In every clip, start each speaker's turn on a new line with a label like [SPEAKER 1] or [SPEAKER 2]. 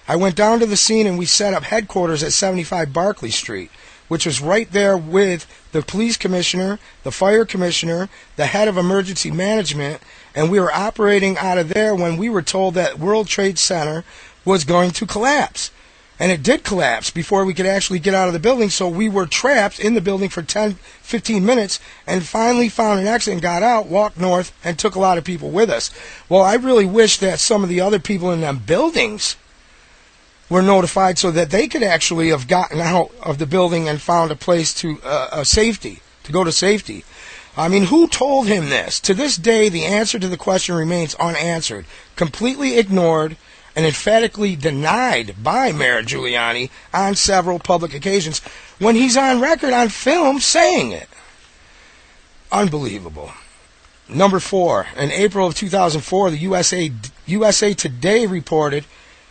[SPEAKER 1] I went down to the scene and we set up headquarters at 75 Barclay Street, which was right there with the police commissioner, the fire commissioner, the head of emergency management, and we were operating out of there when we were told that World Trade Center was going to collapse. And it did collapse before we could actually get out of the building, so we were trapped in the building for 10, 15 minutes and finally found an exit and got out, walked north, and took a lot of people with us. Well, I really wish that some of the other people in them buildings were notified so that they could actually have gotten out of the building and found a place to go to safety. I mean, who told him this? To this day, the answer to the question remains unanswered, completely ignored, and emphatically denied by Mayor Giuliani on several public occasions when he's on record on film saying it. Unbelievable. Number 4, in April of 2004, the USA Today reported,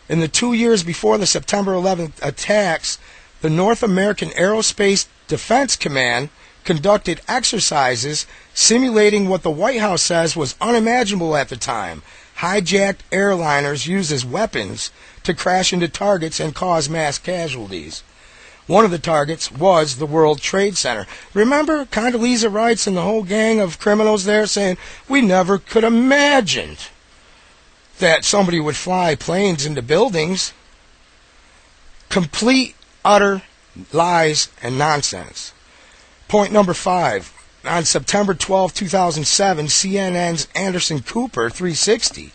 [SPEAKER 1] in the 2 years before the September 11th attacks, the North American Aerospace Defense Command conducted exercises simulating what the White House says was unimaginable at the time: hijacked airliners used as weapons to crash into targets and cause mass casualties. One of the targets was the World Trade Center. Remember Condoleezza Rice and the whole gang of criminals there saying, we never could imagine that somebody would fly planes into buildings? Complete, utter lies and nonsense. Point number 5. On September 12, 2007, CNN's Anderson Cooper 360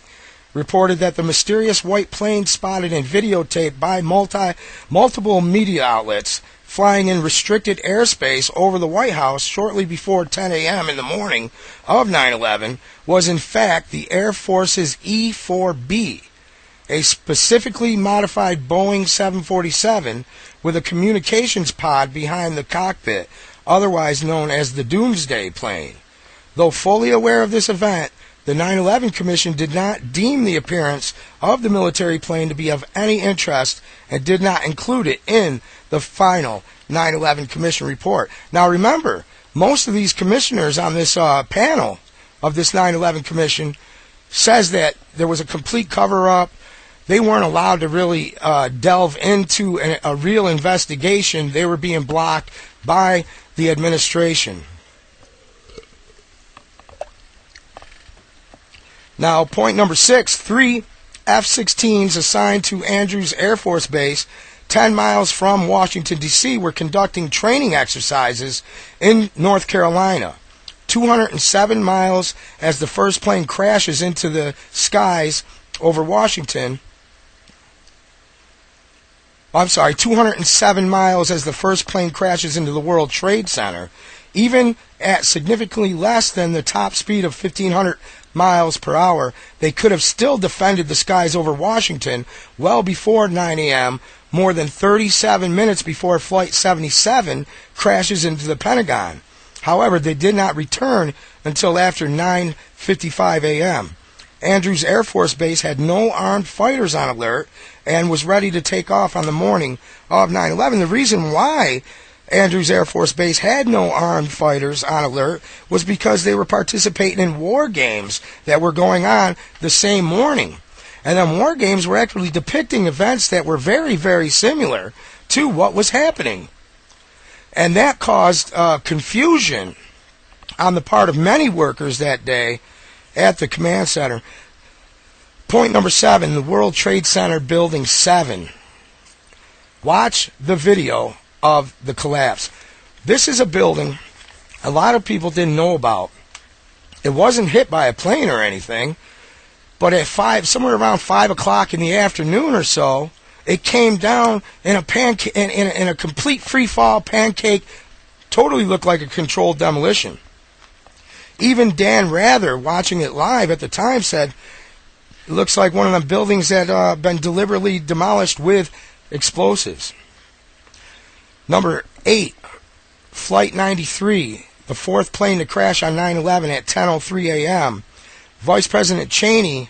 [SPEAKER 1] reported that the mysterious white plane spotted and videotaped by multiple media outlets flying in restricted airspace over the White House shortly before 10 a.m. in the morning of 9/11 was in fact the Air Force's E-4B, a specifically modified Boeing 747 with a communications pod behind the cockpit, otherwise known as the Doomsday Plane. Though fully aware of this event, the 9/11 Commission did not deem the appearance of the military plane to be of any interest and did not include it in the final 9/11 Commission report. Now remember, most of these commissioners on this panel of this 9/11 Commission says that there was a complete cover-up. They weren't allowed to really delve into a real investigation. They were being blocked by the administration. Now, point number 6, 3 F-16s assigned to Andrews Air Force Base, 10 miles from Washington, D.C., were conducting training exercises in North Carolina. 207 miles as the first plane crashes into the skies over Washington. 207 miles as the first plane crashes into the World Trade Center. Even at significantly less than the top speed of 1,500 miles per hour, they could have still defended the skies over Washington well before 9 a.m., more than 37 minutes before Flight 77 crashes into the Pentagon. However, they did not return until after 9:55 a.m. Andrews Air Force Base had no armed fighters on alert and was ready to take off on the morning of 9/11. The reason why Andrews Air Force Base had no armed fighters on alert was because they were participating in war games that were going on the same morning. And then war games were actually depicting events that were very, very similar to what was happening. And that caused confusion on the part of many workers that day at the command center. Point number 7, the World Trade Center Building 7. Watch the video of the collapse. This is a building a lot of people didn't know about. It wasn't hit by a plane or anything, but at somewhere around 5 o'clock in the afternoon or so, it came down in a complete free fall pancake, totally looked like a controlled demolition. Even Dan Rather, watching it live at the time, said it looks like one of the buildings that been deliberately demolished with explosives. Number 8, Flight 93, the fourth plane to crash on 9/11 at 10:03 a.m. Vice President Cheney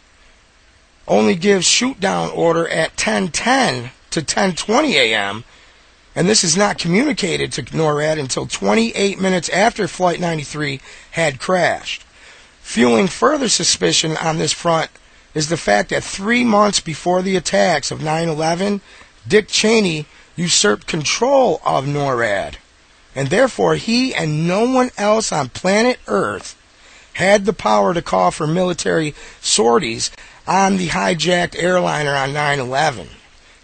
[SPEAKER 1] only gives shoot-down order at 10:10 to 10:20 a.m., and this is not communicated to NORAD until 28 minutes after Flight 93 had crashed. Fueling further suspicion on this front is the fact that 3 months before the attacks of 9/11, Dick Cheney usurped control of NORAD, and therefore he and no one else on planet Earth had the power to call for military sorties on the hijacked airliner on 9/11.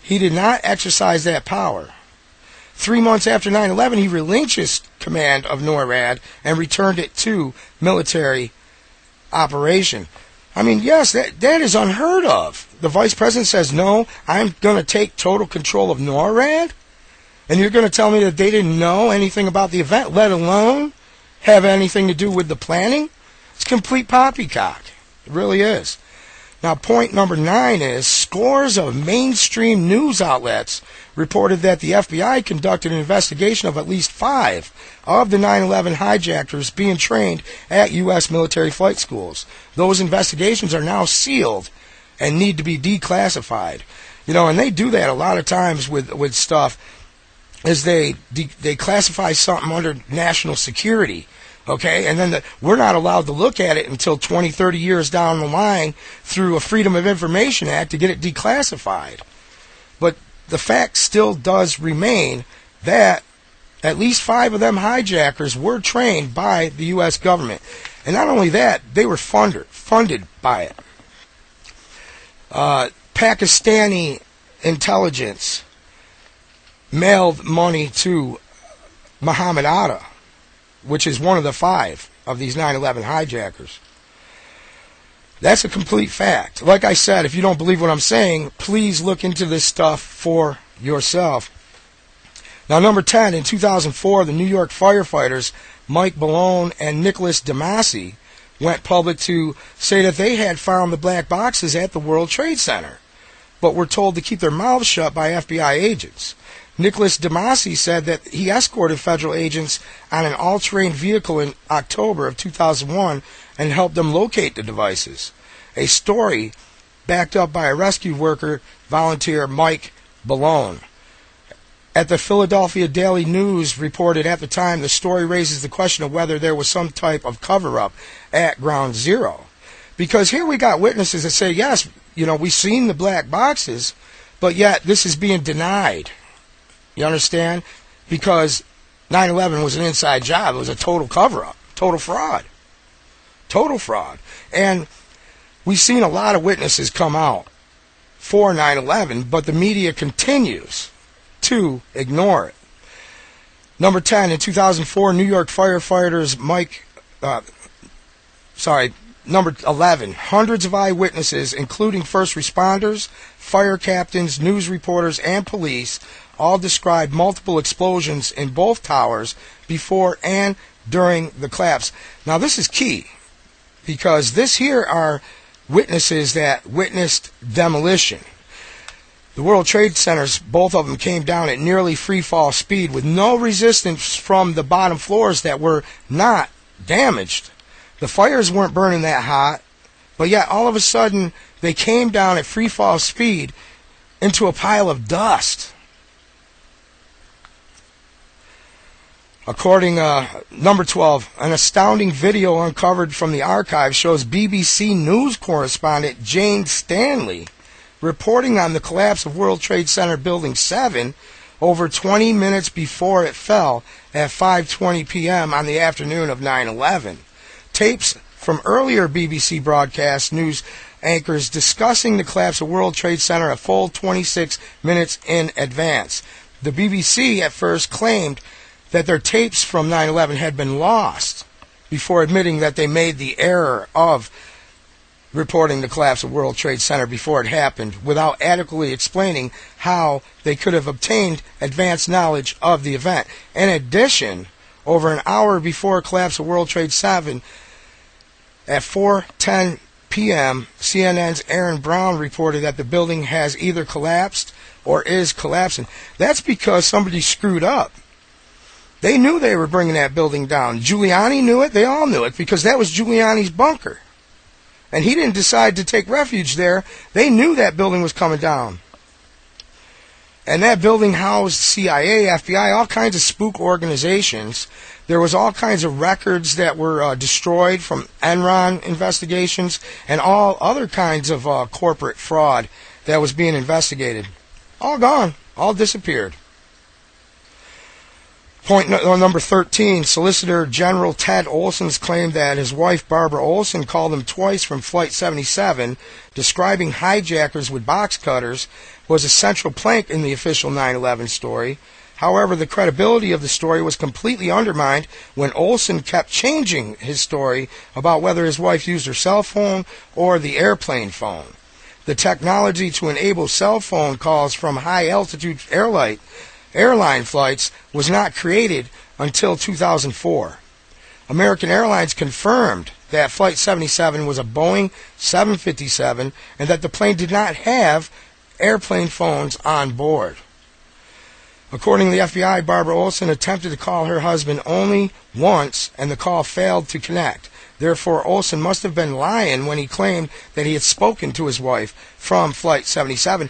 [SPEAKER 1] He did not exercise that power. 3 months after 9/11, he relinquished command of NORAD and returned it to military operation. I mean, yes, that is unheard of. The vice president says, no, I'm going to take total control of NORAD? And you're going to tell me that they didn't know anything about the event, let alone have anything to do with the planning? It's complete poppycock. It really is. Now, point number 9 is scores of mainstream news outlets reported that the FBI conducted an investigation of at least 5 of the 9/11 hijackers being trained at U.S. military flight schools. Those investigations are now sealed and need to be declassified. You know, and they do that a lot of times with stuff, is they classify something under national security. Okay, and then we're not allowed to look at it until 20, 30 years down the line through a Freedom of Information Act to get it declassified. But the fact still does remain that at least 5 of them hijackers were trained by the U.S. government. And not only that, they were funded by it. Pakistani intelligence mailed money to Muhammad Atta, which is one of the 5 of these 9/11 hijackers. That's a complete fact. Like I said, if you don't believe what I'm saying, please look into this stuff for yourself. Now, number 10, in 2004, the New York firefighters, Mike Malone and Nicholas DeMasi, went public to say that they had found the black boxes at the World Trade Center, but were told to keep their mouths shut by FBI agents. Nicholas DeMasi said that he escorted federal agents on an all-terrain vehicle in October of 2001 and helped them locate the devices. A story backed up by a rescue worker volunteer, Mike Malone. At the Philadelphia Daily News reported at the time, the story raises the question of whether there was some type of cover-up at Ground Zero. Because here we got witnesses that say, yes, you know, we've seen the black boxes, but yet this is being denied. You understand? Because 9/11 was an inside job. It was a total cover-up, total fraud. Total fraud. And we've seen a lot of witnesses come out for 9/11, but the media continues to ignore it. Number 10, in 2004, New York firefighters Number 11, hundreds of eyewitnesses, including first responders, fire captains, news reporters, and police, all described multiple explosions in both towers before and during the collapse. Now, this is key, because this here are witnesses that witnessed demolition. The World Trade Centers, both of them came down at nearly free fall speed with no resistance from the bottom floors that were not damaged. The fires weren't burning that hot, but yet all of a sudden they came down at free fall speed into a pile of dust. According number 12, an astounding video uncovered from the archive shows BBC News correspondent Jane Stanley reporting on the collapse of World Trade Center Building 7 over 20 minutes before it fell at 5:20 p.m. on the afternoon of 9/11. Tapes from earlier BBC broadcast news anchors discussing the collapse of World Trade Center a full 26 minutes in advance. The BBC at first claimed that their tapes from 9/11 had been lost before admitting that they made the error of reporting the collapse of World Trade Center before it happened without adequately explaining how they could have obtained advanced knowledge of the event. In addition, over an hour before collapse of World Trade 7, at 4:10 p.m., CNN's Aaron Brown reported that the building has either collapsed or is collapsing. That's because somebody screwed up. They knew they were bringing that building down. Giuliani knew it. They all knew it because that was Giuliani's bunker. And he didn't decide to take refuge there. They knew that building was coming down. And that building housed CIA, FBI, all kinds of spook organizations There was all kinds of records that were destroyed from Enron investigations and all other kinds of corporate fraud that was being investigated. All gone. All disappeared. Point number 13, Solicitor General Ted Olson's claim that his wife Barbara Olson called him twice from Flight 77, describing hijackers with box cutters, was a central plank in the official 9/11 story. However, the credibility of the story was completely undermined when Olson kept changing his story about whether his wife used her cell phone or the airplane phone. The technology to enable cell phone calls from high-altitude airline flights was not created until 2004. American Airlines confirmed that Flight 77 was a Boeing 757 and that the plane did not have airplane phones on board. According to the FBI, Barbara Olson attempted to call her husband only once and the call failed to connect. Therefore, Olson must have been lying when he claimed that he had spoken to his wife from Flight 77